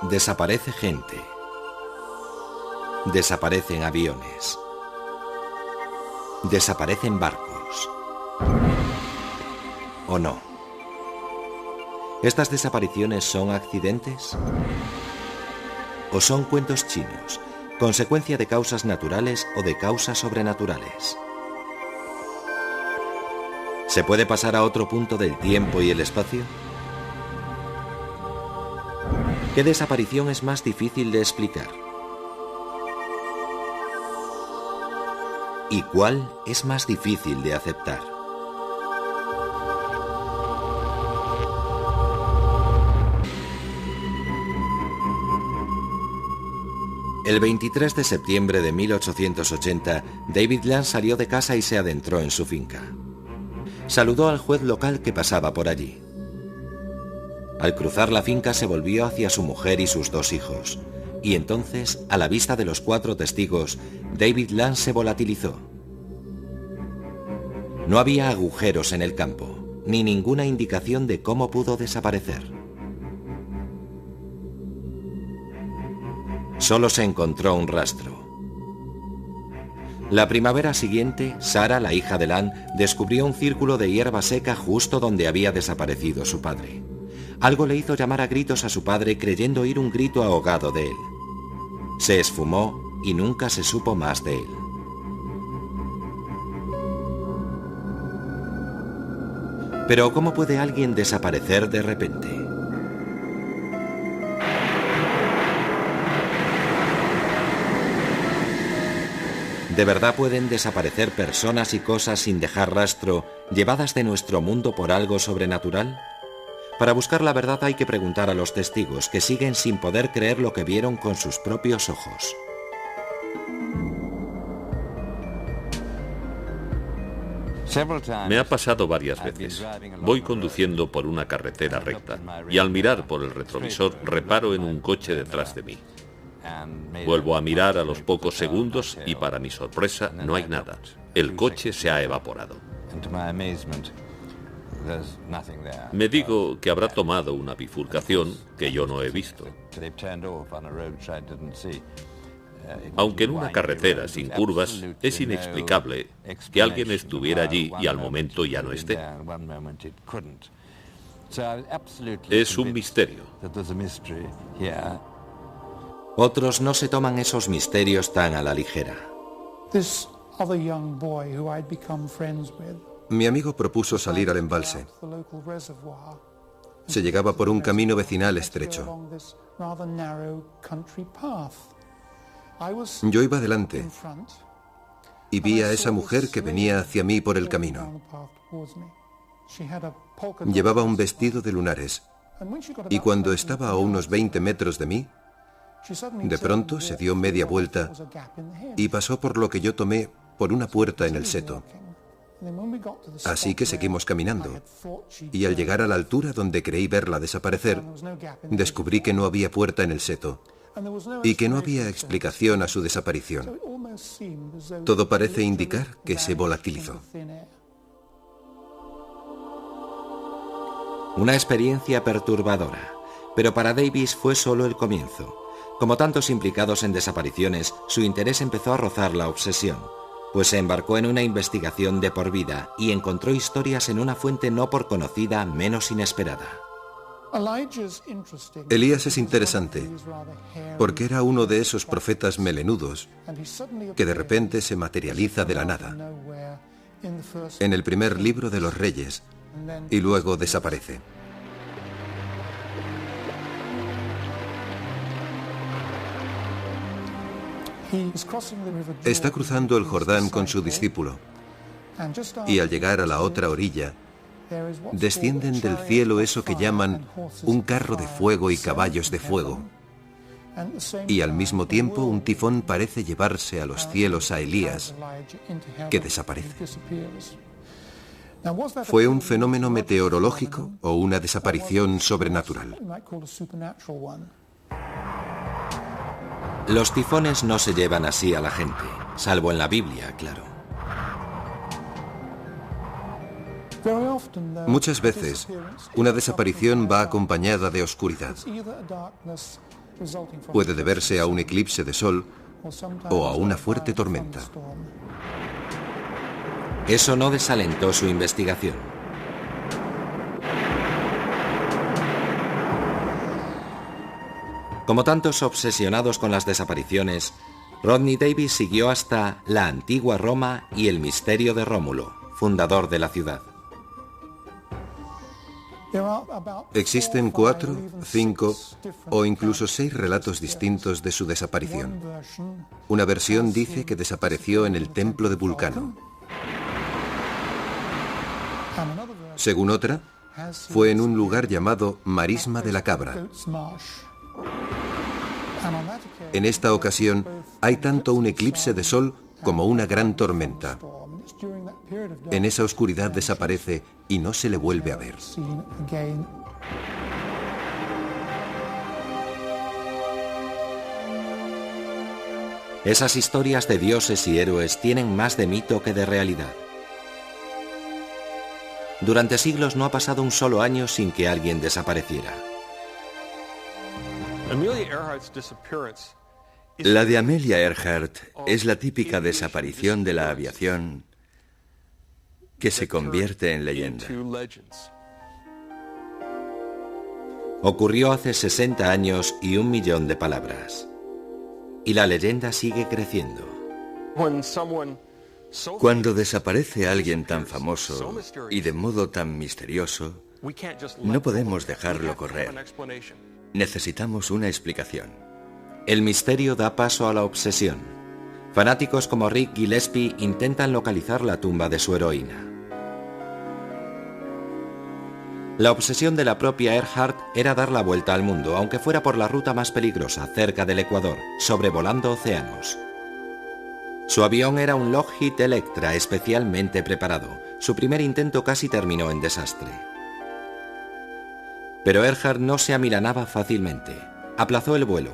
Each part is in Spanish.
Desaparece gente. Desaparecen aviones. Desaparecen barcos. ¿O no? ¿Estas desapariciones son accidentes? ¿O son cuentos chinos, consecuencia de causas naturales o de causas sobrenaturales? ¿Se puede pasar a otro punto del tiempo y el espacio? ¿Qué desaparición es más difícil de explicar? ¿Y cuál es más difícil de aceptar? El 23 de septiembre de 1880, David Land salió de casa y se adentró en su finca. Saludó al juez local que pasaba por allí. Al cruzar la finca se volvió hacia su mujer y sus 2 hijos, y entonces, a la vista de los 4 testigos, David Land se volatilizó. No había agujeros en el campo, ni ninguna indicación de cómo pudo desaparecer. Solo se encontró un rastro. La primavera siguiente, Sarah, la hija de Land, descubrió un círculo de hierba seca justo donde había desaparecido su padre. Algo le hizo llamar a gritos a su padre creyendo oír un grito ahogado de él. Se esfumó y nunca se supo más de él. Pero ¿cómo puede alguien desaparecer de repente? ¿De verdad pueden desaparecer personas y cosas sin dejar rastro, llevadas de nuestro mundo por algo sobrenatural? Para buscar la verdad hay que preguntar a los testigos, que siguen sin poder creer lo que vieron con sus propios ojos. Me ha pasado varias veces. Voy conduciendo por una carretera recta y al mirar por el retrovisor reparo en un coche detrás de mí. Vuelvo a mirar a los pocos segundos y para mi sorpresa no hay nada. El coche se ha evaporado. Me digo que habrá tomado una bifurcación que yo no he visto. Aunque en una carretera sin curvas es inexplicable que alguien estuviera allí y al momento ya no esté. Es un misterio. Otros no se toman esos misterios tan a la ligera. Mi amigo propuso salir al embalse. Se llegaba por un camino vecinal estrecho. Yo iba delante y vi a esa mujer que venía hacia mí por el camino. Llevaba un vestido de lunares y cuando estaba a unos 20 metros de mí, de pronto se dio media vuelta y pasó por lo que yo tomé por una puerta en el seto. Así que seguimos caminando y al llegar a la altura donde creí verla desaparecer, descubrí que no había puerta en el seto y que no había explicación a su desaparición. Todo parece indicar que se volatilizó. Una experiencia perturbadora, pero para Davis fue solo el comienzo. Como tantos implicados en desapariciones, su interés empezó a rozar la obsesión, pues se embarcó en una investigación de por vida y encontró historias en una fuente no por conocida menos inesperada. Elías es interesante, porque era uno de esos profetas melenudos que de repente se materializa de la nada, en el primer libro de los Reyes, y luego desaparece. Está cruzando el Jordán con su discípulo, y al llegar a la otra orilla, descienden del cielo eso que llaman un carro de fuego y caballos de fuego. Y al mismo tiempo un tifón parece llevarse a los cielos a Elías, que desaparece. ¿Fue un fenómeno meteorológico o una desaparición sobrenatural? Los tifones no se llevan así a la gente, salvo en la Biblia, claro. Muchas veces, una desaparición va acompañada de oscuridad. Puede deberse a un eclipse de sol o a una fuerte tormenta. Eso no desalentó su investigación. Como tantos obsesionados con las desapariciones, Rodney Davis siguió hasta la antigua Roma y el misterio de Rómulo, fundador de la ciudad. Existen 4, 5 o incluso 6 relatos distintos de su desaparición. Una versión dice que desapareció en el templo de Vulcano. Según otra, fue en un lugar llamado Marisma de la Cabra. En esta ocasión, hay tanto un eclipse de sol como una gran tormenta. En esa oscuridad desaparece y no se le vuelve a ver. Esas historias de dioses y héroes tienen más de mito que de realidad. Durante siglos no ha pasado un solo año sin que alguien desapareciera. La de Amelia Earhart es la típica desaparición de la aviación que se convierte en leyenda. Ocurrió hace 60 años y 1 millón de palabras. Y la leyenda sigue creciendo. Cuando desaparece alguien tan famoso y de modo tan misterioso, no podemos dejarlo correr. Necesitamos una explicación. El misterio da paso a la obsesión. Fanáticos como Rick Gillespie intentan localizar la tumba de su heroína. La obsesión de la propia Earhart era dar la vuelta al mundo, aunque fuera por la ruta más peligrosa, cerca del Ecuador, sobrevolando océanos. Su avión era un Lockheed Electra especialmente preparado. Su primer intento casi terminó en desastre. Pero Earhart no se amilanaba fácilmente. Aplazó el vuelo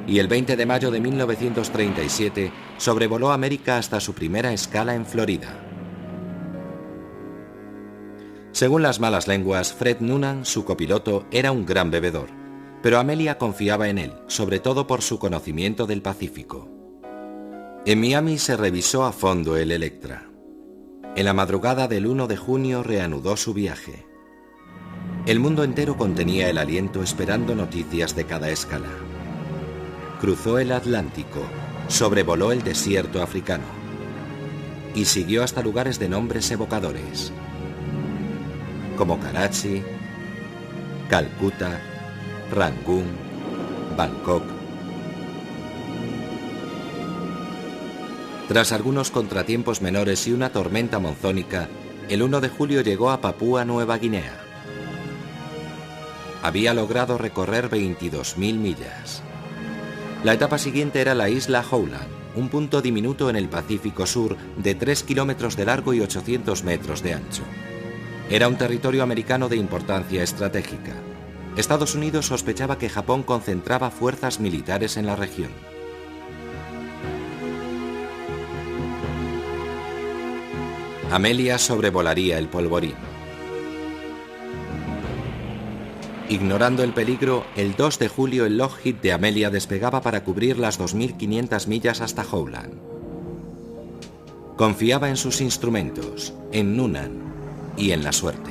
y el 20 de mayo de 1937 sobrevoló América hasta su primera escala en Florida. Según las malas lenguas, Fred Noonan, su copiloto, era un gran bebedor, pero Amelia confiaba en él, sobre todo por su conocimiento del Pacífico. En Miami se revisó a fondo el Electra. En la madrugada del 1 de junio reanudó su viaje. El mundo entero contenía el aliento esperando noticias de cada escala. Cruzó el Atlántico, sobrevoló el desierto africano y siguió hasta lugares de nombres evocadores, como Karachi, Calcuta, Rangún, Bangkok. Tras algunos contratiempos menores y una tormenta monzónica, el 1 de julio llegó a Papúa Nueva Guinea. Había logrado recorrer 22.000 millas. La etapa siguiente era la isla Howland, un punto diminuto en el Pacífico Sur de 3 kilómetros de largo y 800 metros de ancho. Era un territorio americano de importancia estratégica. Estados Unidos sospechaba que Japón concentraba fuerzas militares en la región. Amelia sobrevolaría el polvorín. Ignorando el peligro, el 2 de julio el Lockheed de Amelia despegaba para cubrir las 2.500 millas hasta Howland. Confiaba en sus instrumentos, en Noonan y en la suerte.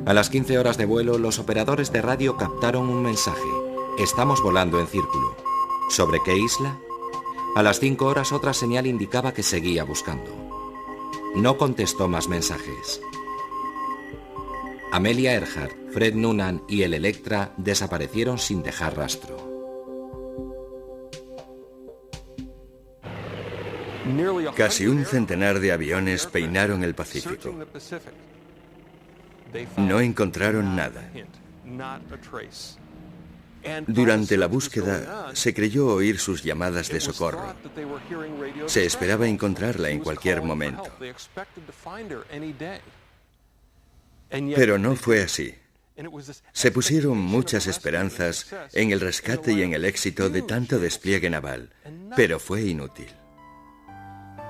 A las 15 horas de vuelo, los operadores de radio captaron un mensaje. Estamos volando en círculo. ¿Sobre qué isla? A las 5 horas otra señal indicaba que seguía buscando. No contestó más mensajes. Amelia Earhart, Fred Noonan y el Electra desaparecieron sin dejar rastro. Casi un centenar de aviones peinaron el Pacífico. No encontraron nada. Durante la búsqueda, se creyó oír sus llamadas de socorro. Se esperaba encontrarla en cualquier momento. Pero no fue así. Se pusieron muchas esperanzas en el rescate y en el éxito de tanto despliegue naval, pero fue inútil.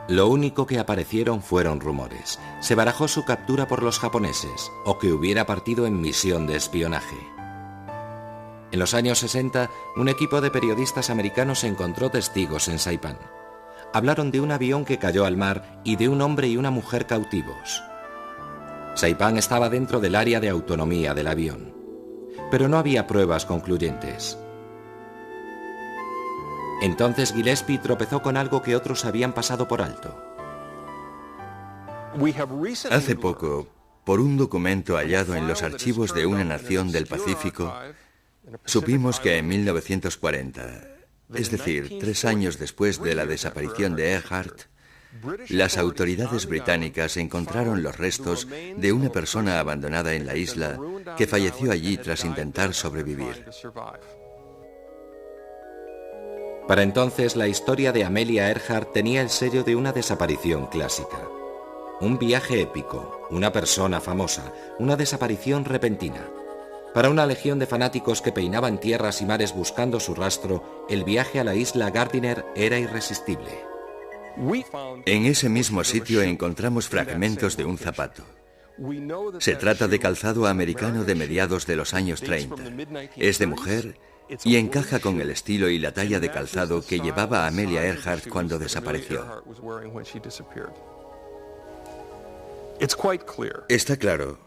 Lo único que aparecieron fueron rumores. Se barajó su captura por los japoneses, o que hubiera partido en misión de espionaje. En los años 60, un equipo de periodistas americanos encontró testigos en Saipán. Hablaron de un avión que cayó al mar y de un hombre y una mujer cautivos. Saipán estaba dentro del área de autonomía del avión, pero no había pruebas concluyentes. Entonces Gillespie tropezó con algo que otros habían pasado por alto. Hace poco, por un documento hallado en los archivos de una nación del Pacífico, supimos que en 1940, es decir, 3 años después de la desaparición de Earhart, las autoridades británicas encontraron los restos de una persona abandonada en la isla que falleció allí tras intentar sobrevivir. Para entonces, la historia de Amelia Earhart tenía el sello de una desaparición clásica. Un viaje épico, una persona famosa, una desaparición repentina. Para una legión de fanáticos que peinaban tierras y mares buscando su rastro, el viaje a la isla Gardiner era irresistible. En ese mismo sitio encontramos fragmentos de un zapato. Se trata de calzado americano de mediados de los años 30. Es de mujer y encaja con el estilo y la talla de calzado que llevaba Amelia Earhart cuando desapareció. Está claro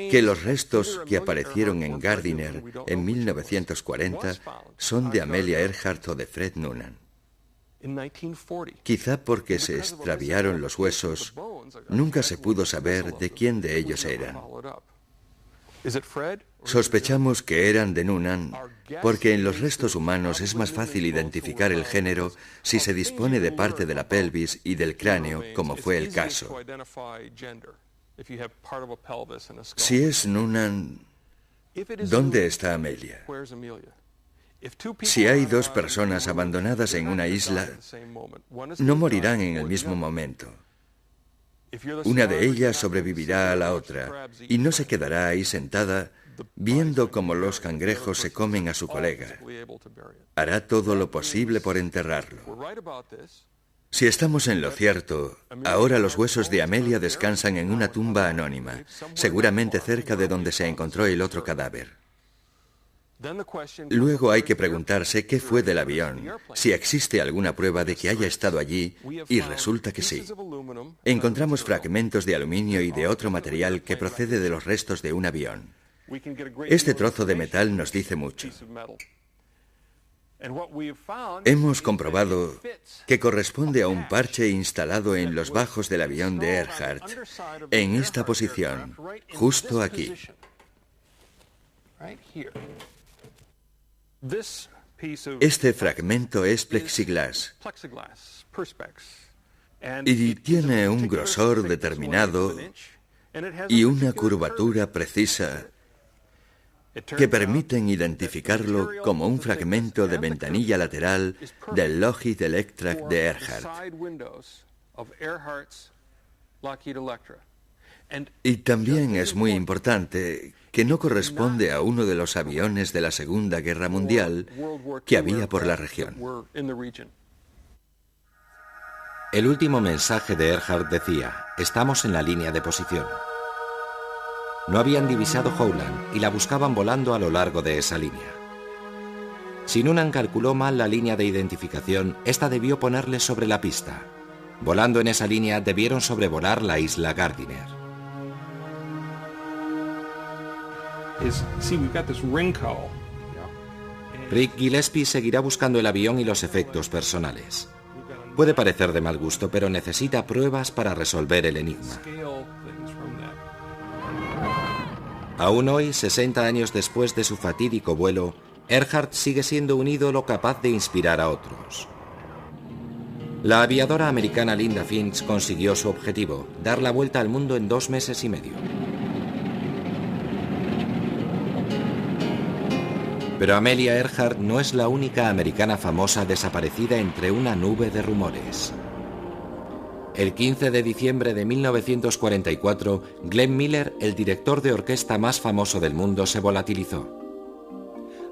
que los restos que aparecieron en Gardiner en 1940 son de Amelia Earhart o de Fred Noonan. Quizá porque se extraviaron los huesos, nunca se pudo saber de quién de ellos eran. Sospechamos que eran de Noonan porque en los restos humanos es más fácil identificar el género si se dispone de parte de la pelvis y del cráneo, como fue el caso. Si es Noonan, ¿dónde está Amelia? Si hay 2 personas abandonadas en una isla, no morirán en el mismo momento. Una de ellas sobrevivirá a la otra y no se quedará ahí sentada viendo cómo los cangrejos se comen a su colega. Hará todo lo posible por enterrarlo. Si estamos en lo cierto, ahora los huesos de Amelia descansan en una tumba anónima, seguramente cerca de donde se encontró el otro cadáver. Luego hay que preguntarse qué fue del avión, si existe alguna prueba de que haya estado allí, y resulta que sí. Encontramos fragmentos de aluminio y de otro material que procede de los restos de un avión. Este trozo de metal nos dice mucho. Hemos comprobado que corresponde a un parche instalado en los bajos del avión de Earhart, en esta posición, justo aquí. Este fragmento es plexiglas y tiene un grosor determinado y una curvatura precisa que permiten identificarlo como un fragmento de ventanilla lateral del Lockheed Electra de Earhart. Y también es muy importante que no corresponde a uno de los aviones de la Segunda Guerra Mundial que había por la región. El último mensaje de Earhart decía: estamos en la línea de posición. No habían divisado Howland y la buscaban volando a lo largo de esa línea. Si Noonan calculó mal la línea de identificación, esta debió ponerles sobre la pista. Volando en esa línea, debieron sobrevolar la isla Gardiner. Rick Gillespie seguirá buscando el avión y los efectos personales. Puede parecer de mal gusto, pero necesita pruebas para resolver el enigma. Aún hoy, 60 años después de su fatídico vuelo, Earhart sigue siendo un ídolo capaz de inspirar a otros. La aviadora americana Linda Finch consiguió su objetivo, dar la vuelta al mundo en 2 meses y medio. Pero Amelia Earhart no es la única americana famosa desaparecida entre una nube de rumores. El 15 de diciembre de 1944, Glenn Miller, el director de orquesta más famoso del mundo, se volatilizó.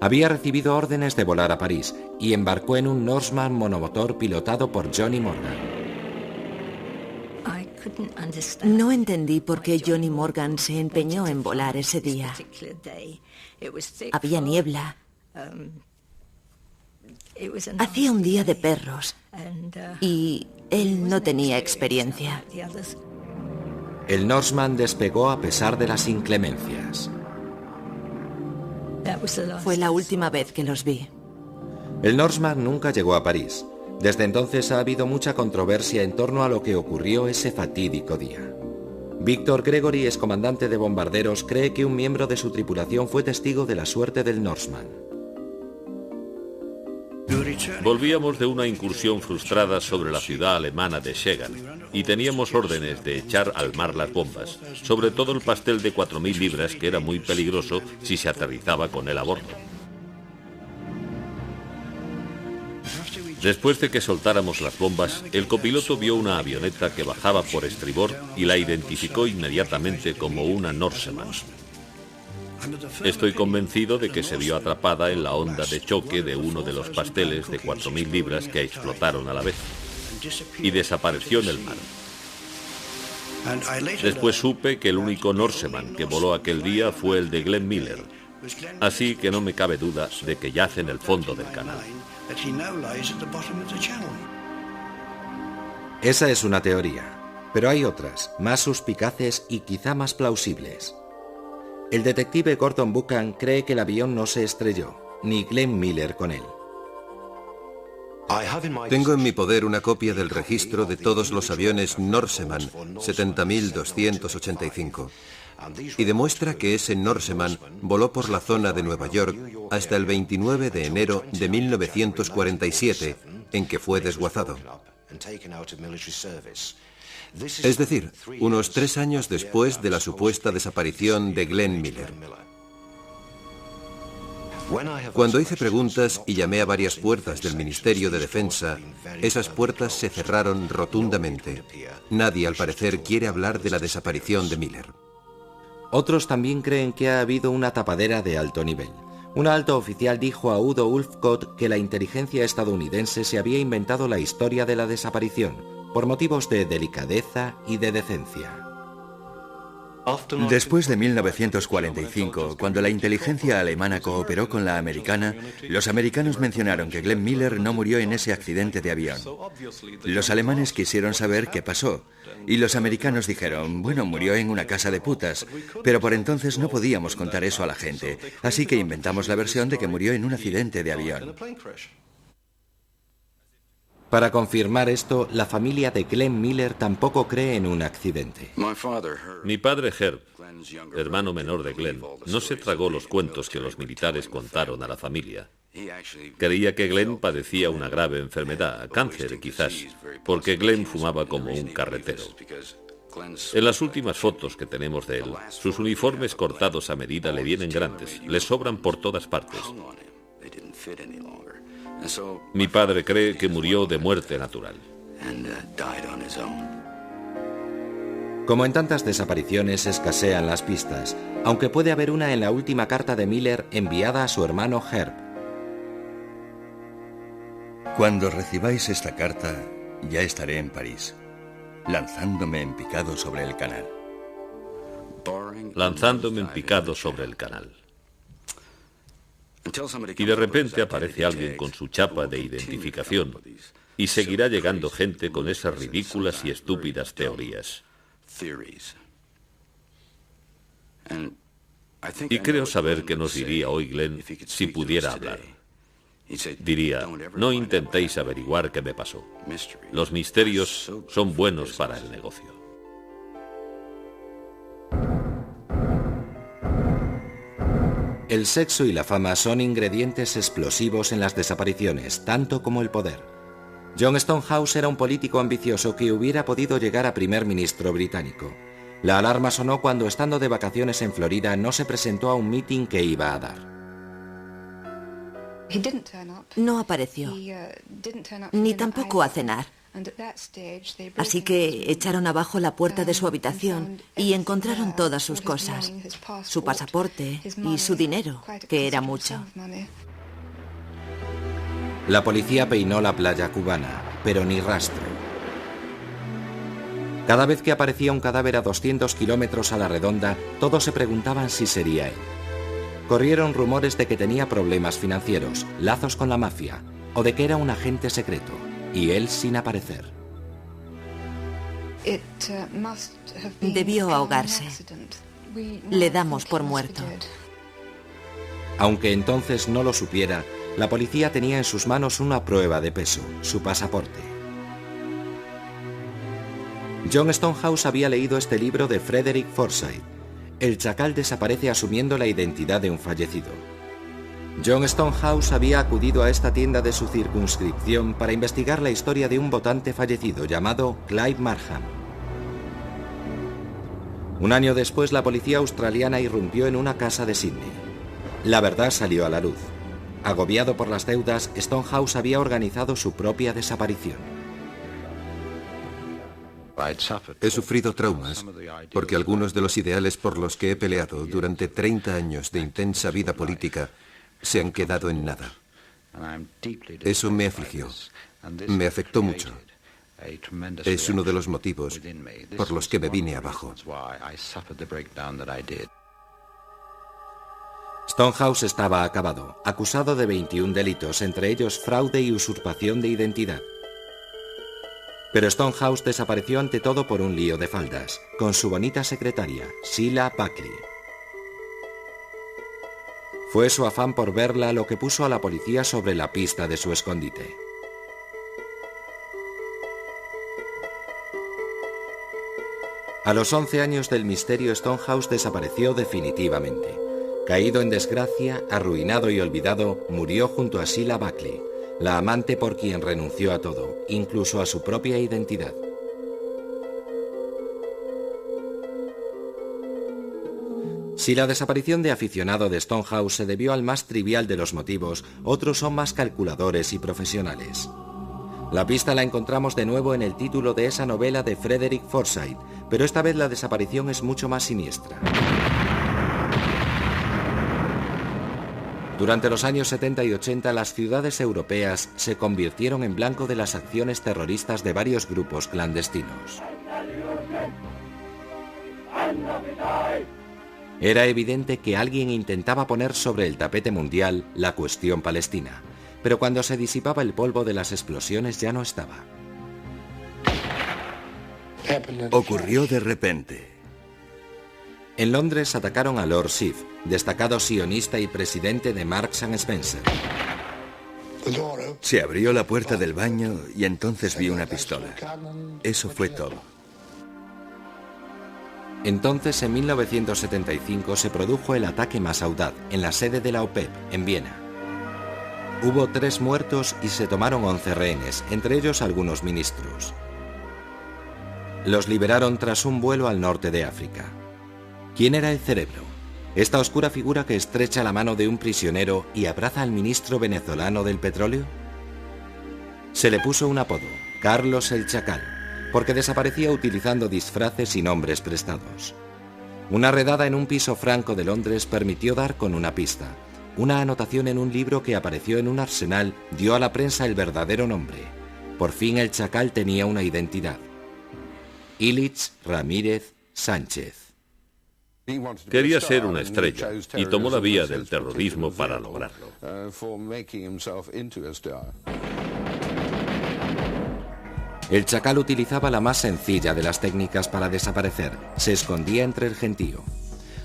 Había recibido órdenes de volar a París y embarcó en un Norseman monomotor pilotado por Johnny Morgan. No entendí por qué Johnny Morgan se empeñó en volar ese día. Había niebla. Hacía un día de perros y él no tenía experiencia. El Norseman despegó a pesar de las inclemencias. Fue la última vez que los vi. El Norseman nunca llegó a París. Desde entonces ha habido mucha controversia en torno a lo que ocurrió ese fatídico día. Víctor Gregory, excomandante de bombarderos, cree que un miembro de su tripulación fue testigo de la suerte del Norseman. Volvíamos de una incursión frustrada sobre la ciudad alemana de Schegan y teníamos órdenes de echar al mar las bombas, sobre todo el pastel de 4.000 libras, que era muy peligroso si se aterrizaba con él a bordo. Después de que soltáramos las bombas, el copiloto vio una avioneta que bajaba por estribor y la identificó inmediatamente como una Norseman. Estoy convencido de que se vio atrapada en la onda de choque de uno de los pasteles de 4.000 libras que explotaron a la vez y desapareció en el mar. Después supe que el único Norseman que voló aquel día fue el de Glenn Miller, así que no me cabe duda de que yace en el fondo del canal. Esa es una teoría, pero hay otras, más suspicaces y quizá más plausibles. El detective Gordon Buchan cree que el avión no se estrelló, ni Glenn Miller con él. Tengo en mi poder una copia del registro de todos los aviones Norseman 70.285 y demuestra que ese Norseman voló por la zona de Nueva York hasta el 29 de enero de 1947, en que fue desguazado. Es decir, unos 3 años después de la supuesta desaparición de Glenn Miller. Cuando hice preguntas y llamé a varias puertas del Ministerio de Defensa, esas puertas se cerraron rotundamente. Nadie, al parecer, quiere hablar de la desaparición de Miller. Otros también creen que ha habido una tapadera de alto nivel. Un alto oficial dijo a Udo Ulfkott que la inteligencia estadounidense se había inventado la historia de la desaparición, por motivos de delicadeza y de decencia. Después de 1945, cuando la inteligencia alemana cooperó con la americana, los americanos mencionaron que Glenn Miller no murió en ese accidente de avión. Los alemanes quisieron saber qué pasó, y los americanos dijeron, bueno, murió en una casa de putas, pero por entonces no podíamos contar eso a la gente, así que inventamos la versión de que murió en un accidente de avión. Para confirmar esto, la familia de Glenn Miller tampoco cree en un accidente. Mi padre Herb, hermano menor de Glenn, no se tragó los cuentos que los militares contaron a la familia. Creía que Glenn padecía una grave enfermedad, cáncer quizás, porque Glenn fumaba como un carretero. En las últimas fotos que tenemos de él, sus uniformes cortados a medida le vienen grandes, le sobran por todas partes. Mi padre cree que murió de muerte natural. Como en tantas desapariciones, escasean las pistas, aunque puede haber una en la última carta de Miller enviada a su hermano Herb. Cuando recibáis esta carta, ya estaré en París, lanzándome en picado sobre el canal. Lanzándome en picado sobre el canal. Y de repente aparece alguien con su chapa de identificación y seguirá llegando gente con esas ridículas y estúpidas teorías. Y creo saber qué nos diría hoy Glenn si pudiera hablar. Diría, no intentéis averiguar qué me pasó. Los misterios son buenos para el negocio. El sexo y la fama son ingredientes explosivos en las desapariciones, tanto como el poder. John Stonehouse era un político ambicioso que hubiera podido llegar a primer ministro británico. La alarma sonó cuando, estando de vacaciones en Florida, no se presentó a un mitin que iba a dar. No apareció, ni tampoco a cenar. Así que echaron abajo la puerta de su habitación y encontraron todas sus cosas, su pasaporte y su dinero, que era mucho. La policía peinó la playa cubana, pero ni rastro. Cada vez que aparecía un cadáver a 200 kilómetros a la redonda, todos se preguntaban si sería él. Corrieron rumores de que tenía problemas financieros, lazos con la mafia, o de que era un agente secreto, y él sin aparecer. Debió ahogarse. Le damos por muerto. Aunque entonces no lo supiera, la policía tenía en sus manos una prueba de peso, su pasaporte. John Stonehouse había leído este libro de Frederick Forsyth. El chacal desaparece asumiendo la identidad de un fallecido. John Stonehouse había acudido a esta tienda de su circunscripción para investigar la historia de un votante fallecido llamado Clive Markham. Un año después, la policía australiana irrumpió en una casa de Sydney. La verdad salió a la luz. Agobiado por las deudas, Stonehouse había organizado su propia desaparición. He sufrido traumas porque algunos de los ideales por los que he peleado durante 30 años de intensa vida política se han quedado en nada. Eso me afligió, me afectó mucho. Es uno de los motivos por los que me vine abajo. Stonehouse estaba acabado, acusado de 21 delitos, entre ellos fraude y usurpación de identidad. Pero Stonehouse desapareció ante todo por un lío de faldas, con su bonita secretaria, Sheila Buckley. Fue su afán por verla lo que puso a la policía sobre la pista de su escondite. A los 11 años del misterio, Stonehouse desapareció definitivamente. Caído en desgracia, arruinado y olvidado, murió junto a Sheila Buckley, la amante por quien renunció a todo, incluso a su propia identidad. Si la desaparición de aficionado de Stonehouse se debió al más trivial de los motivos, otros son más calculadores y profesionales. La pista la encontramos de nuevo en el título de esa novela de Frederick Forsyth, pero esta vez la desaparición es mucho más siniestra. Durante los años 70 y 80, las ciudades europeas se convirtieron en blanco de las acciones terroristas de varios grupos clandestinos. Era evidente que alguien intentaba poner sobre el tapete mundial la cuestión palestina, pero cuando se disipaba el polvo de las explosiones ya no estaba. Ocurrió de repente. En Londres atacaron a Lord Schiff, destacado sionista y presidente de Marks & Spencer. Se abrió la puerta del baño y entonces vi una pistola. Eso fue todo. Entonces, en 1975, se produjo el ataque más audaz en la sede de la OPEP, en Viena. Hubo 3 muertos y se tomaron 11 rehenes, entre ellos algunos ministros. Los liberaron tras un vuelo al norte de África. ¿Quién era el cerebro? ¿Esta oscura figura que estrecha la mano de un prisionero y abraza al ministro venezolano del petróleo? Se le puso un apodo, Carlos el Chacal, porque desaparecía utilizando disfraces y nombres prestados. Una redada en un piso franco de Londres permitió dar con una pista. Una anotación en un libro que apareció en un arsenal dio a la prensa el verdadero nombre. Por fin el Chacal tenía una identidad. Ilitch Ramírez Sánchez. Quería ser una estrella y tomó la vía del terrorismo para lograrlo. El Chacal utilizaba la más sencilla de las técnicas para desaparecer. Se escondía entre el gentío.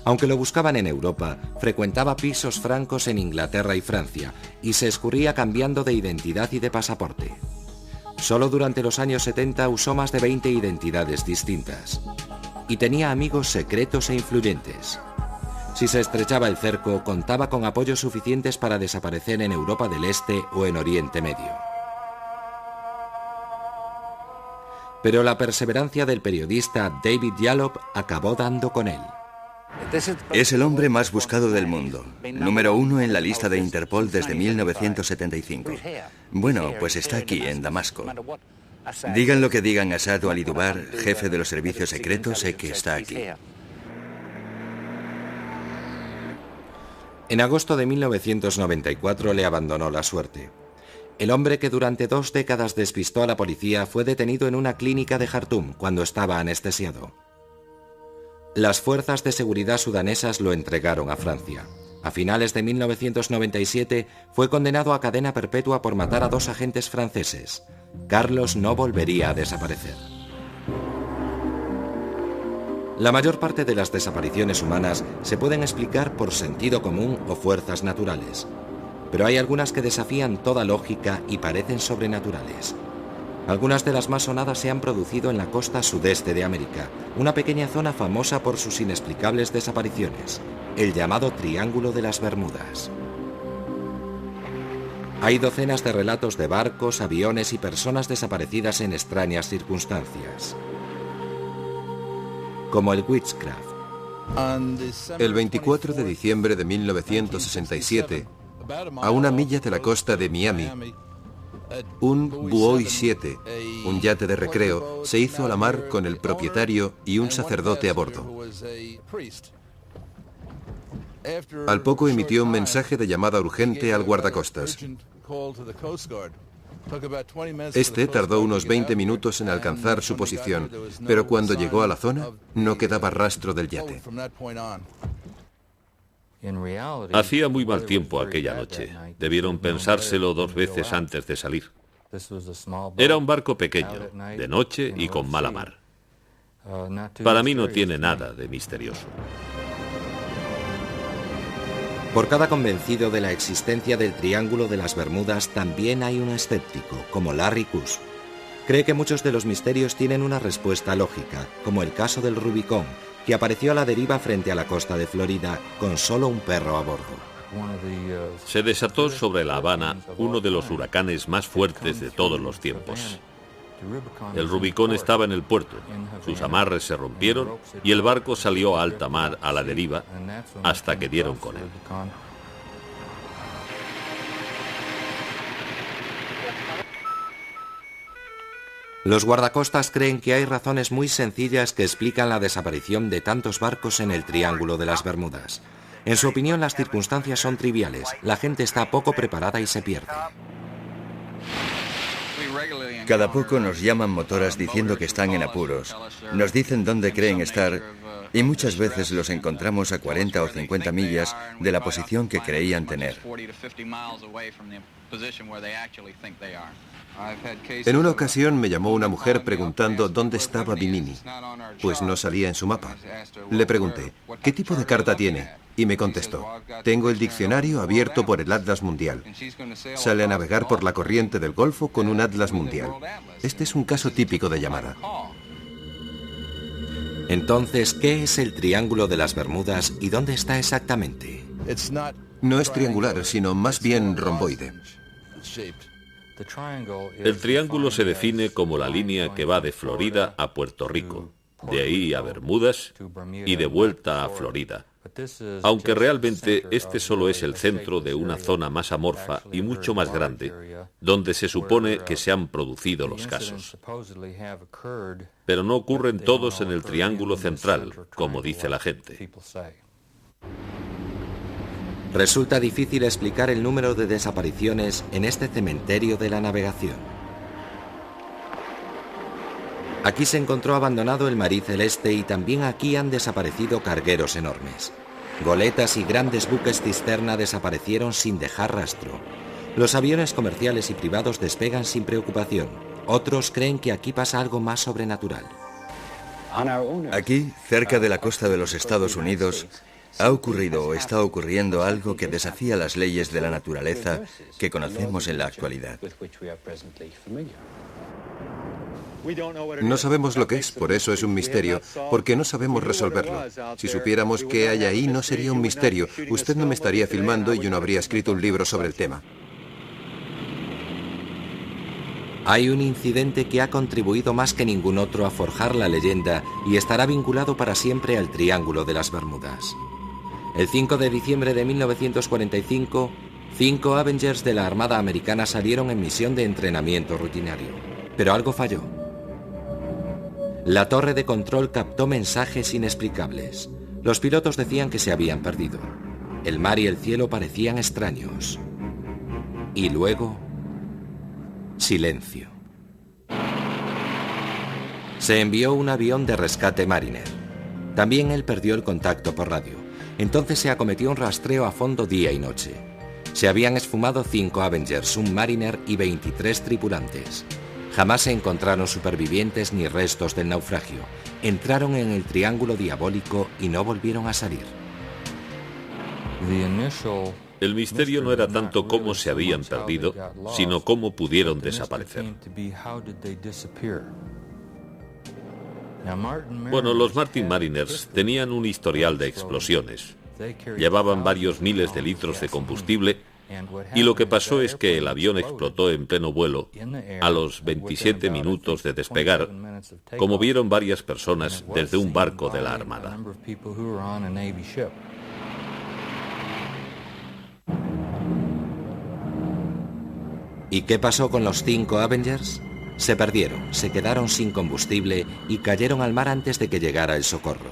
Aunque lo buscaban en Europa, frecuentaba pisos francos en Inglaterra y Francia y se escurría cambiando de identidad y de pasaporte. Solo durante los años 70 usó más de 20 identidades distintas. Y tenía amigos secretos e influyentes. Si se estrechaba el cerco, contaba con apoyos suficientes para desaparecer en Europa del Este o en Oriente Medio. Pero la perseverancia del periodista David Yallop acabó dando con él. Es el hombre más buscado del mundo, número 1 en la lista de Interpol desde 1975. Bueno, pues está aquí, en Damasco. Digan lo que digan, Assad o Ali-Dubar, jefe de los servicios secretos, sé que está aquí. En agosto de 1994 le abandonó la suerte. El hombre que durante 2 décadas despistó a la policía fue detenido en una clínica de Jartum cuando estaba anestesiado. Las fuerzas de seguridad sudanesas lo entregaron a Francia. A finales de 1997 fue condenado a cadena perpetua por matar a 2 agentes franceses. Carlos no volvería a desaparecer. La mayor parte de las desapariciones humanas se pueden explicar por sentido común o fuerzas naturales, pero hay algunas que desafían toda lógica y parecen sobrenaturales. Algunas de las más sonadas se han producido en la costa sudeste de América, una pequeña zona famosa por sus inexplicables desapariciones, el llamado Triángulo de las Bermudas. Hay docenas de relatos de barcos, aviones y personas desaparecidas en extrañas circunstancias, como el Witchcraft. El 24 de diciembre de 1967, a una milla de la costa de Miami, un Buoy 7, un yate de recreo, se hizo a la mar con el propietario y un sacerdote a bordo. Al poco emitió un mensaje de llamada urgente al guardacostas. Este tardó unos 20 minutos en alcanzar su posición, pero cuando llegó a la zona, no quedaba rastro del yate. Hacía muy mal tiempo aquella noche. Debieron pensárselo 2 veces antes de salir. Era un barco pequeño, de noche y con mala mar. Para mí no tiene nada de misterioso. Por cada convencido de la existencia del Triángulo de las Bermudas, también hay un escéptico, como Larry Kuss. Cree que muchos de los misterios tienen una respuesta lógica, como el caso del Rubicón, que apareció a la deriva frente a la costa de Florida con solo un perro a bordo. Se desató sobre La Habana uno de los huracanes más fuertes de todos los tiempos. El Rubicón estaba en el puerto, sus amarres se rompieron y el barco salió a alta mar a la deriva hasta que dieron con él. Los guardacostas creen que hay razones muy sencillas que explican la desaparición de tantos barcos en el Triángulo de las Bermudas. En su opinión, las circunstancias son triviales, la gente está poco preparada y se pierde. Cada poco nos llaman motoras diciendo que están en apuros. Nos dicen dónde creen estar y muchas veces los encontramos a 40 o 50 millas de la posición que creían tener. En una ocasión me llamó una mujer preguntando dónde estaba Bimini, pues no salía en su mapa. Le pregunté, ¿qué tipo de carta tiene? Y me contestó, tengo el diccionario abierto por el Atlas Mundial. Sale a navegar por la corriente del Golfo con un Atlas Mundial. Este es un caso típico de llamada. Entonces, ¿qué es el Triángulo de las Bermudas y dónde está exactamente? No es triangular, sino más bien romboide. El triángulo se define como la línea que va de Florida a Puerto Rico, de ahí a Bermudas y de vuelta a Florida. Aunque realmente este solo es el centro de una zona más amorfa y mucho más grande, donde se supone que se han producido los casos. Pero no ocurren todos en el triángulo central, como dice la gente. Resulta difícil explicar el número de desapariciones en este cementerio de la navegación. Aquí se encontró abandonado el Marie Celeste y también aquí han desaparecido cargueros enormes. Goletas y grandes buques cisterna desaparecieron sin dejar rastro. Los aviones comerciales y privados despegan sin preocupación. Otros creen que aquí pasa algo más sobrenatural. Aquí, cerca de la costa de los Estados Unidos, ha ocurrido o está ocurriendo algo que desafía las leyes de la naturaleza que conocemos en la actualidad. No sabemos lo que es, por eso es un misterio, porque no sabemos resolverlo. Si supiéramos qué hay ahí, no sería un misterio. Usted no me estaría filmando y yo no habría escrito un libro sobre el tema. Hay un incidente que ha contribuido más que ningún otro a forjar la leyenda y estará vinculado para siempre al Triángulo de las Bermudas. El 5 de diciembre de 1945, 5 Avengers de la Armada Americana salieron en misión de entrenamiento rutinario. Pero algo falló. La torre de control captó mensajes inexplicables. Los pilotos decían que se habían perdido. El mar y el cielo parecían extraños. Y luego, Silencio. Se envió un avión de rescate Mariner. También él perdió el contacto por radio. Entonces se acometió un rastreo a fondo día y noche. Se habían esfumado 5 Avengers, un Mariner y 23 tripulantes. Jamás se encontraron supervivientes ni restos del naufragio. Entraron en el triángulo diabólico y no volvieron a salir. El misterio no era tanto cómo se habían perdido, sino cómo pudieron desaparecer. Bueno, los Martin Mariners tenían un historial de explosiones. Llevaban varios miles de litros de combustible y lo que pasó es que el avión explotó en pleno vuelo a los 27 minutos de despegar, como vieron varias personas desde un barco de la Armada. ¿Y qué pasó con los 5 Avengers? Se perdieron, se quedaron sin combustible y cayeron al mar antes de que llegara el socorro.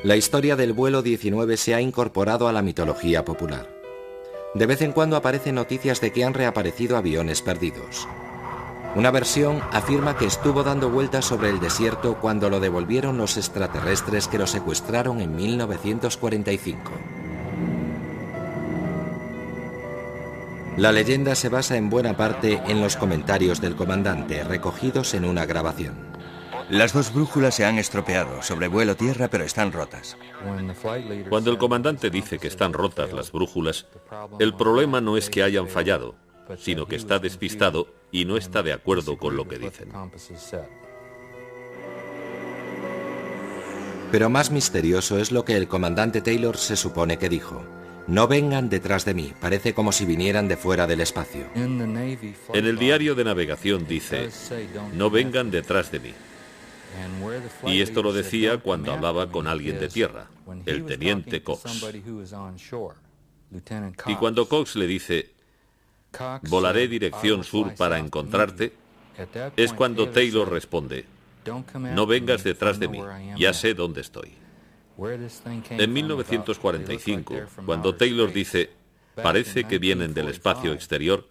La historia del vuelo 19 se ha incorporado a la mitología popular. De vez en cuando aparecen noticias de que han reaparecido aviones perdidos. Una versión afirma que estuvo dando vueltas sobre el desierto cuando lo devolvieron los extraterrestres que lo secuestraron en 1945. La leyenda se basa en buena parte en los comentarios del comandante, recogidos en una grabación. Las 2 brújulas se han estropeado, sobrevuelo tierra, pero están rotas. Cuando el comandante dice que están rotas las brújulas, el problema no es que hayan fallado, sino que está despistado y no está de acuerdo con lo que dicen. Pero más misterioso es lo que el comandante Taylor se supone que dijo. No vengan detrás de mí, parece como si vinieran de fuera del espacio. En el diario de navegación dice, no vengan detrás de mí. Y esto lo decía cuando hablaba con alguien de tierra, el teniente Cox. Y cuando Cox le dice, volaré dirección sur para encontrarte, es cuando Taylor responde, no vengas detrás de mí, ya sé dónde estoy. En 1945, cuando Taylor dice, parece que vienen del espacio exterior,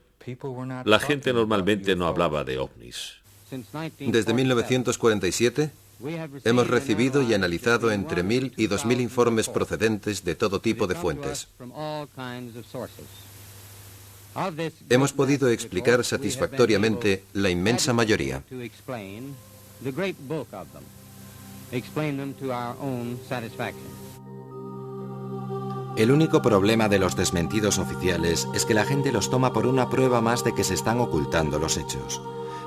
la gente normalmente no hablaba de ovnis. Desde 1947 hemos recibido y analizado entre 1.000 y 2.000 informes procedentes de todo tipo de fuentes. Hemos podido explicar satisfactoriamente la inmensa mayoría. El único problema de los desmentidos oficiales es que la gente los toma por una prueba más de que se están ocultando los hechos.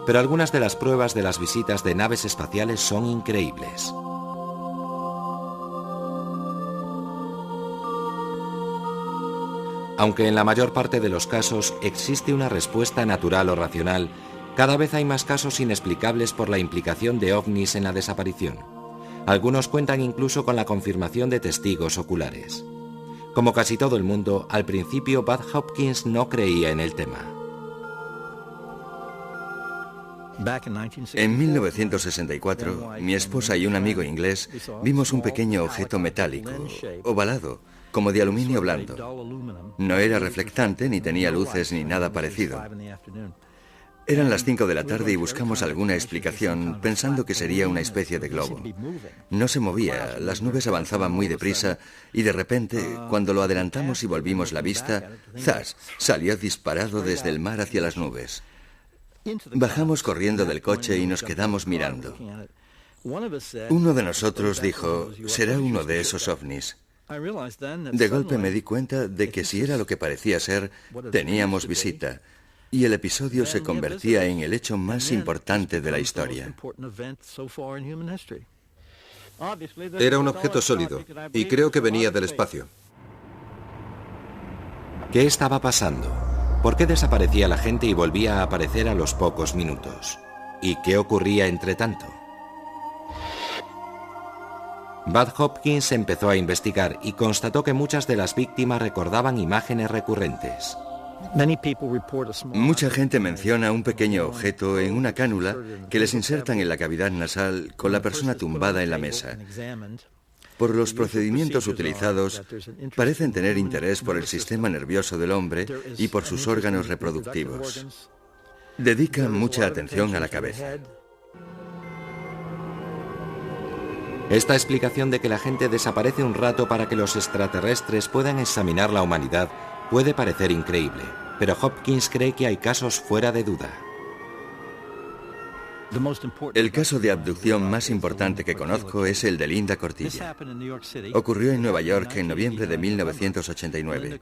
Pero algunas de las pruebas de las visitas de naves espaciales son increíbles. Aunque en la mayor parte de los casos existe una respuesta natural o racional, cada vez hay más casos inexplicables por la implicación de ovnis en la desaparición. Algunos cuentan incluso con la confirmación de testigos oculares. Como casi todo el mundo, al principio Bud Hopkins no creía en el tema. En 1964, mi esposa y un amigo inglés vimos un pequeño objeto metálico, ovalado, como de aluminio blando. No era reflectante, ni tenía luces, ni nada parecido. Eran las 5 de la tarde y buscamos alguna explicación, pensando que sería una especie de globo. No se movía, las nubes avanzaban muy deprisa, y de repente, cuando lo adelantamos y volvimos la vista, ¡zas!, salió disparado desde el mar hacia las nubes. Bajamos corriendo del coche y nos quedamos mirando. Uno de nosotros dijo, será uno de esos ovnis. De golpe me di cuenta de que si era lo que parecía ser, teníamos visita, y el episodio se convertía en el hecho más importante de la historia. Era un objeto sólido, y creo que venía del espacio. ¿Qué estaba pasando? ¿Por qué desaparecía la gente y volvía a aparecer a los pocos minutos? ¿Y qué ocurría entre tanto? Bud Hopkins empezó a investigar y constató que muchas de las víctimas recordaban imágenes recurrentes. Mucha gente menciona un pequeño objeto en una cánula que les insertan en la cavidad nasal con la persona tumbada en la mesa. Por los procedimientos utilizados, parecen tener interés por el sistema nervioso del hombre y por sus órganos reproductivos. Dedican mucha atención a la cabeza. Esta explicación de que la gente desaparece un rato para que los extraterrestres puedan examinar la humanidad puede parecer increíble, pero Hopkins cree que hay casos fuera de duda. El caso de abducción más importante que conozco es el de Linda Cortilla. Ocurrió en Nueva York en noviembre de 1989.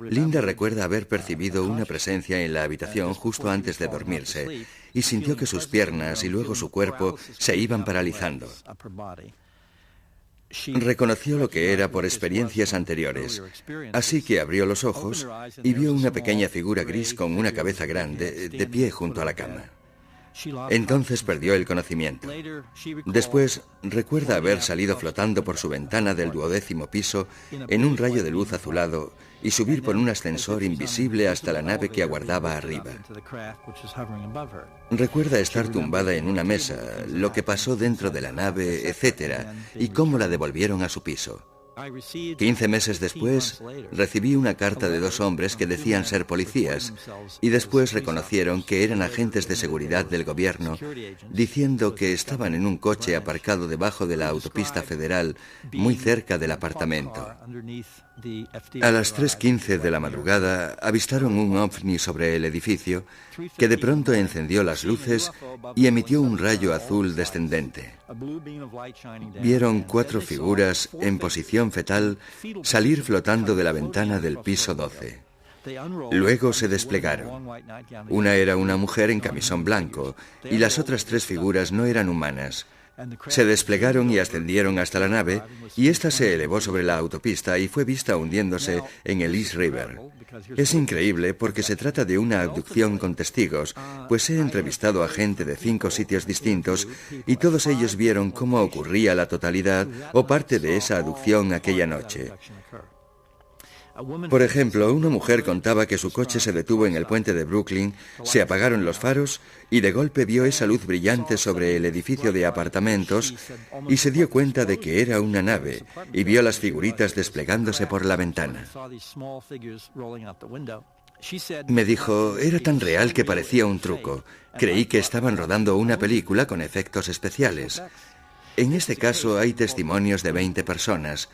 Linda recuerda haber percibido una presencia en la habitación justo antes de dormirse y sintió que sus piernas y luego su cuerpo se iban paralizando. Reconoció lo que era por experiencias anteriores, así que abrió los ojos y vio una pequeña figura gris con una cabeza grande de pie junto a la cama. Entonces perdió el conocimiento. Después recuerda haber salido flotando por su ventana del 12º piso en un rayo de luz azulado y subir por un ascensor invisible hasta la nave que aguardaba arriba. Recuerda estar tumbada en una mesa, lo que pasó dentro de la nave, etc., y cómo la devolvieron a su piso. 15 meses después, recibí una carta de 2 hombres que decían ser policías y después reconocieron que eran agentes de seguridad del gobierno, diciendo que estaban en un coche aparcado debajo de la autopista federal, muy cerca del apartamento. A las 3:15 de la madrugada avistaron un ovni sobre el edificio que de pronto encendió las luces y emitió un rayo azul descendente. Vieron 4 figuras en posición fetal salir flotando de la ventana del piso 12. Luego se desplegaron. Una era una mujer en camisón blanco y las otras 3 figuras no eran humanas. Se desplegaron y ascendieron hasta la nave y ésta se elevó sobre la autopista y fue vista hundiéndose en el East River. Es increíble porque se trata de una abducción con testigos, pues he entrevistado a gente de 5 sitios distintos y todos ellos vieron cómo ocurría la totalidad o parte de esa abducción aquella noche. Por ejemplo, una mujer contaba que su coche se detuvo en el puente de Brooklyn, se apagaron los faros y de golpe vio esa luz brillante sobre el edificio de apartamentos y se dio cuenta de que era una nave y vio las figuritas desplegándose por la ventana. Me dijo, era tan real que parecía un truco. Creí que estaban rodando una película con efectos especiales. En este caso hay testimonios de 20 personas.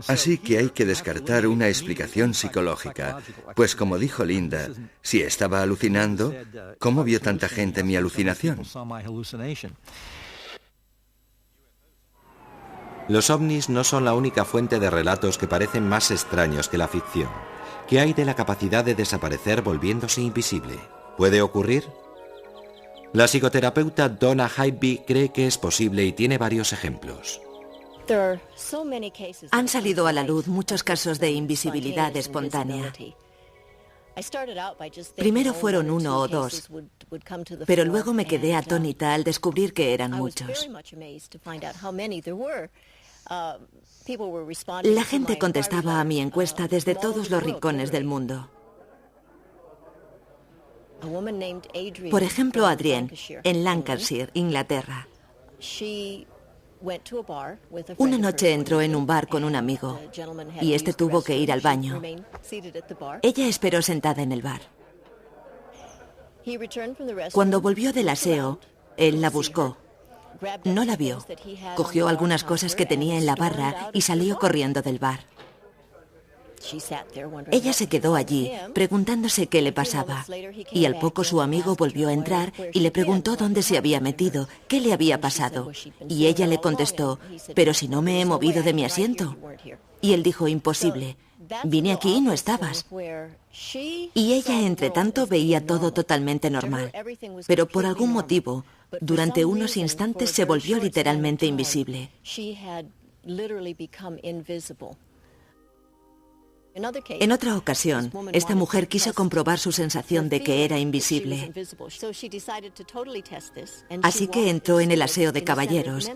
Así que hay que descartar una explicación psicológica, pues como dijo Linda, si estaba alucinando, ¿cómo vio tanta gente mi alucinación? Los ovnis no son la única fuente de relatos que parecen más extraños que la ficción. ¿Qué hay de la capacidad de desaparecer volviéndose invisible? ¿Puede ocurrir? La psicoterapeuta Donna Hybe cree que es posible y tiene varios ejemplos. Han salido a la luz muchos casos de invisibilidad espontánea. Primero fueron 1 o 2, pero luego me quedé atónita al descubrir que eran muchos. La gente contestaba a mi encuesta desde todos los rincones del mundo. Por ejemplo, Adrienne, en Lancashire, Inglaterra. Una noche entró en un bar con un amigo y este tuvo que ir al baño. Ella esperó sentada en el bar. Cuando volvió del aseo, él la buscó. No la vio. Cogió algunas cosas que tenía en la barra y salió corriendo del bar. Ella se quedó allí, preguntándose qué le pasaba, y al poco su amigo volvió a entrar y le preguntó dónde se había metido, qué le había pasado, y ella le contestó, «Pero si no me he movido de mi asiento». Y él dijo, «Imposible, vine aquí y no estabas». Y ella, entre tanto, veía todo totalmente normal, pero por algún motivo, durante unos instantes se volvió literalmente invisible. En otra ocasión, esta mujer quiso comprobar su sensación de que era invisible. Así que entró en el aseo de caballeros.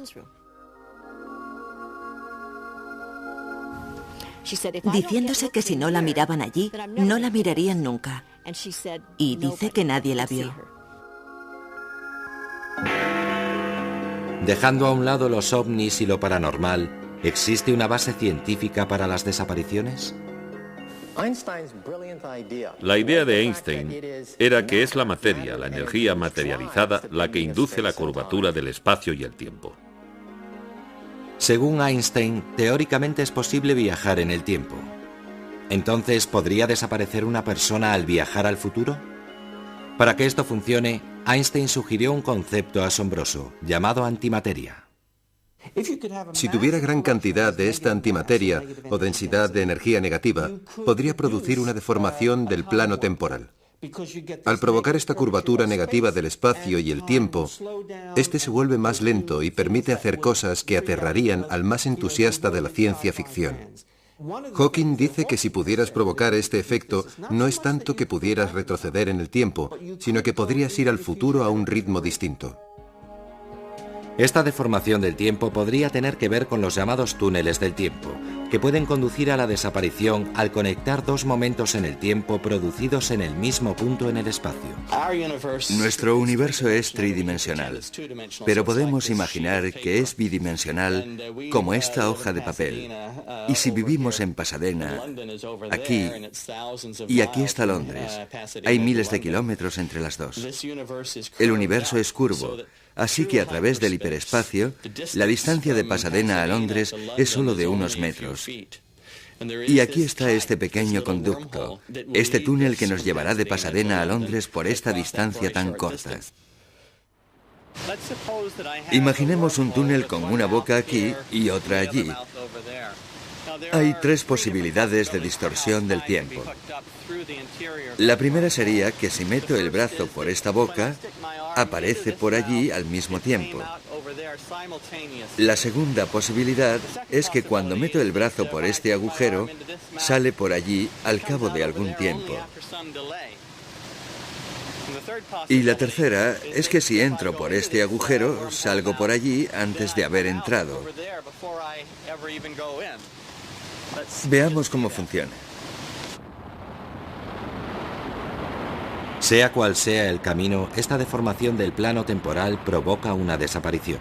Diciéndose que si no la miraban allí, no la mirarían nunca. Y dice que nadie la vio. Dejando a un lado los ovnis y lo paranormal, ¿Existe una base científica para las desapariciones? La idea de Einstein era que es la materia, la energía materializada, la que induce la curvatura del espacio y el tiempo. Según Einstein, teóricamente es posible viajar en el tiempo. Entonces, ¿podría desaparecer una persona al viajar al futuro? Para que esto funcione, Einstein sugirió un concepto asombroso, llamado antimateria. Si tuviera gran cantidad de esta antimateria o densidad de energía negativa, podría producir una deformación del plano temporal. Al provocar esta curvatura negativa del espacio y el tiempo, este se vuelve más lento y permite hacer cosas que aterrarían al más entusiasta de la ciencia ficción. Hawking dice que si pudieras provocar este efecto, no es tanto que pudieras retroceder en el tiempo, sino que podrías ir al futuro a un ritmo distinto. Esta deformación del tiempo podría tener que ver con los llamados túneles del tiempo, que pueden conducir a la desaparición al conectar dos momentos en el tiempo producidos en el mismo punto en el espacio. Nuestro universo es tridimensional, pero podemos imaginar que es bidimensional como esta hoja de papel. Y si vivimos en Pasadena, aquí, y aquí está Londres, hay miles de kilómetros entre las dos. El universo es curvo, así que a través del hiperespacio, la distancia de Pasadena a Londres es solo de unos metros. Y aquí está este pequeño conducto, este túnel que nos llevará de Pasadena a Londres por esta distancia tan corta. Imaginemos un túnel con una boca aquí y otra allí. Hay tres posibilidades de distorsión del tiempo. La primera sería que si meto el brazo por esta boca, aparece por allí al mismo tiempo. La segunda posibilidad es que cuando meto el brazo por este agujero, sale por allí al cabo de algún tiempo. Y la tercera es que si entro por este agujero, salgo por allí antes de haber entrado. Veamos cómo funciona. Sea cual sea el camino, esta deformación del plano temporal provoca una desaparición.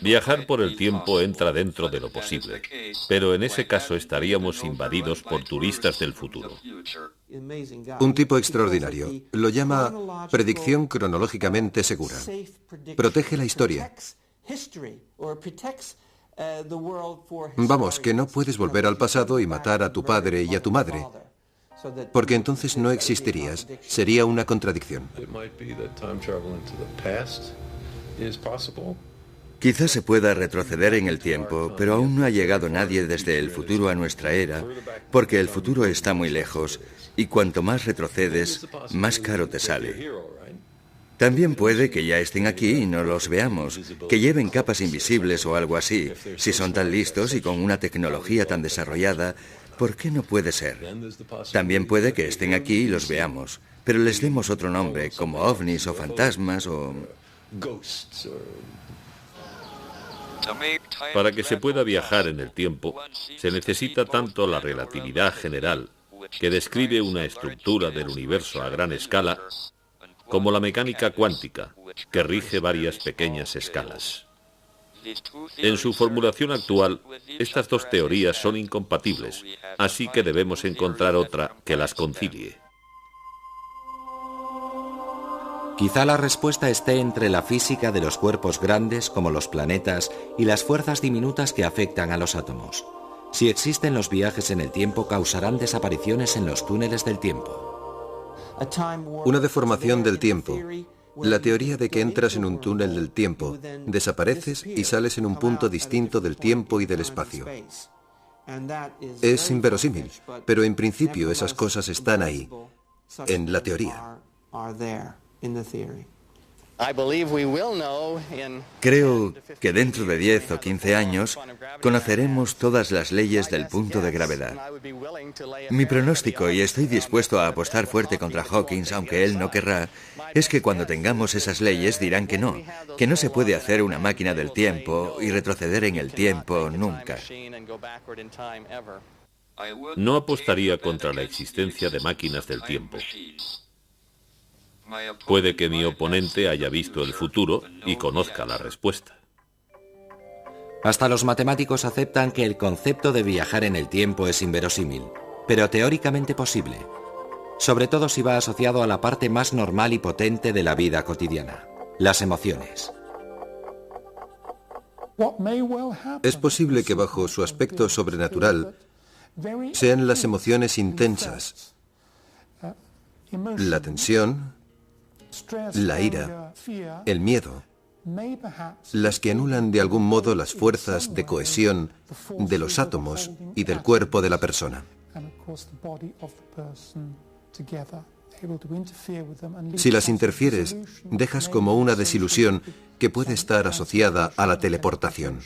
Viajar por el tiempo entra dentro de lo posible, pero en ese caso estaríamos invadidos por turistas del futuro. Un tipo extraordinario. Lo llama predicción cronológicamente segura. Protege la historia. Vamos, que no puedes volver al pasado y matar a tu padre y a tu madre, porque entonces no existirías. Sería una contradicción. Quizás se pueda retroceder en el tiempo, pero aún no ha llegado nadie desde el futuro a nuestra era, porque el futuro está muy lejos, y cuanto más retrocedes, más caro te sale. También puede que ya estén aquí y no los veamos, que lleven capas invisibles o algo así. Si son tan listos y con una tecnología tan desarrollada, ¿por qué no puede ser? También puede que estén aquí y los veamos, pero les demos otro nombre, como ovnis o fantasmas o... Para que se pueda viajar en el tiempo, se necesita tanto la relatividad general, que describe una estructura del universo a gran escala, como la mecánica cuántica, que rige varias pequeñas escalas. En su formulación actual, estas dos teorías son incompatibles, así que debemos encontrar otra que las concilie. Quizá la respuesta esté entre la física de los cuerpos grandes, como los planetas, y las fuerzas diminutas que afectan a los átomos. Si existen los viajes en el tiempo, causarán desapariciones en los túneles del tiempo. Una deformación del tiempo. La teoría de que entras en un túnel del tiempo, desapareces y sales en un punto distinto del tiempo y del espacio. Es inverosímil, pero en principio esas cosas están ahí, en la teoría. Creo que dentro de 10 o 15 años conoceremos todas las leyes del punto de gravedad. Mi pronóstico, y estoy dispuesto a apostar fuerte contra Hawking, aunque él no querrá, es que cuando tengamos esas leyes dirán que no se puede hacer una máquina del tiempo y retroceder en el tiempo nunca. No apostaría contra la existencia de máquinas del tiempo. Puede que mi oponente haya visto el futuro y conozca la respuesta. Hasta los matemáticos aceptan que el concepto de viajar en el tiempo es inverosímil, pero teóricamente posible, sobre todo si va asociado a la parte más normal y potente de la vida cotidiana, las emociones. Es posible que bajo su aspecto sobrenatural sean las emociones intensas, la tensión, la ira, el miedo, las que anulan de algún modo las fuerzas de cohesión de los átomos y del cuerpo de la persona. Si las interfieres, dejas como una desilusión que puede estar asociada a la teleportación.